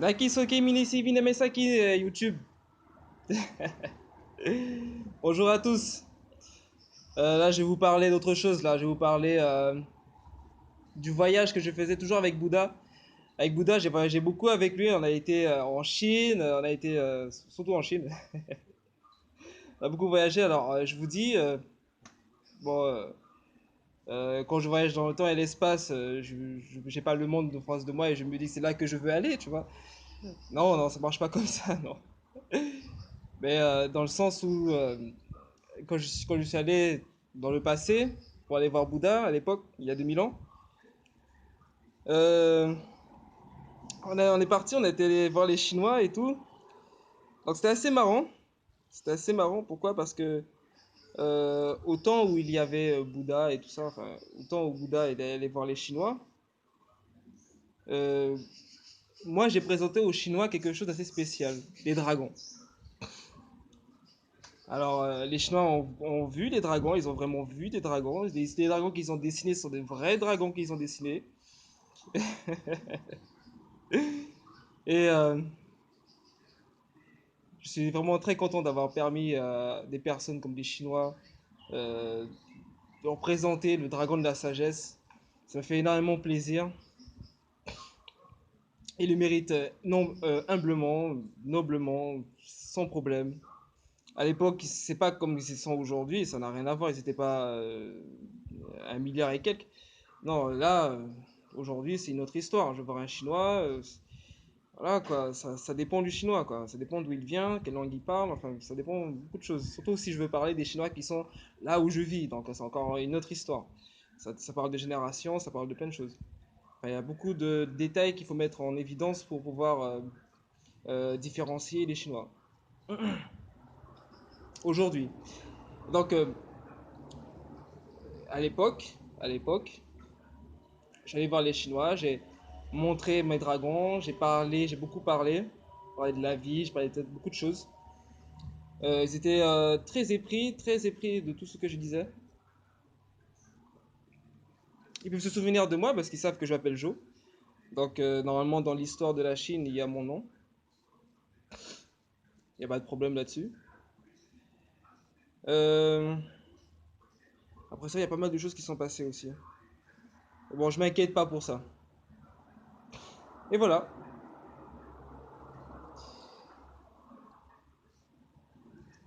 Naki Soke Minisi Vinemesaki YouTube. Bonjour à tous. Là, je vais vous parler d'autre chose. Là, je vais vous parler du voyage que je faisais toujours avec Bouddha. Avec Bouddha, j'ai voyagé beaucoup avec lui. On a été en Chine, on a été surtout en Chine. On a beaucoup voyagé. Alors, je vous dis, bon, quand je voyage dans le temps et l'espace, je j'ai pas le monde de France de moi et je me dis c'est là que je veux aller, tu vois. Non, non, ça marche pas comme ça, non. Mais dans le sens où quand je suis allé dans le passé pour aller voir Bouddha à l'époque, il y a 2000 ans, euh, on est parti, on a été allé voir les Chinois et tout. Donc c'était assez marrant. C'était assez marrant. Pourquoi? Parce que au temps où il y avait Bouddha et tout ça, enfin, au temps où Bouddha est allé voir les Chinois, euh, moi j'ai présenté aux Chinois quelque chose d'assez spécial, les dragons. Alors, les Chinois ont vu les dragons, ils ont vraiment vu des dragons. Les dragons qu'ils ont dessinés sont des vrais dragons qu'ils ont dessinés. Et je suis vraiment très content d'avoir permis à des personnes comme des Chinois euh, de représenter le dragon de la sagesse. Ça me fait énormément plaisir. Ils le méritent non, humblement, noblement, sans problème. À l'époque, c'est pas comme ils sont aujourd'hui, ça n'a rien à voir. Ils n'étaient pas 1 milliard et quelques. Non, là, aujourd'hui, c'est une autre histoire. Je vais voir un Chinois, voilà quoi, ça dépend du chinois quoi, ça dépend d'où il vient, quelle langue il parle, enfin ça dépend de beaucoup de choses. Surtout si je veux parler des Chinois qui sont là où je vis, donc c'est encore une autre histoire. Ça parle de génération, ça parle de plein de choses. Enfin, il y a beaucoup de détails qu'il faut mettre en évidence pour pouvoir différencier les Chinois aujourd'hui. Donc à l'époque, j'allais voir les Chinois, j'ai montré mes dragons, j'ai parlé, j'ai beaucoup parlé, parlé de la vie, j'ai parlé de beaucoup de choses. Ils étaient très épris de tout ce que je disais. Ils peuvent se souvenir de moi parce qu'ils savent que je m'appelle Joe. Donc normalement dans l'histoire de la Chine, il y a mon nom. Il n'y a pas de problème là-dessus. Euh, Après ça, il y a pas mal de choses qui sont passées aussi. Bon, je m'inquiète pas pour ça. Et voilà.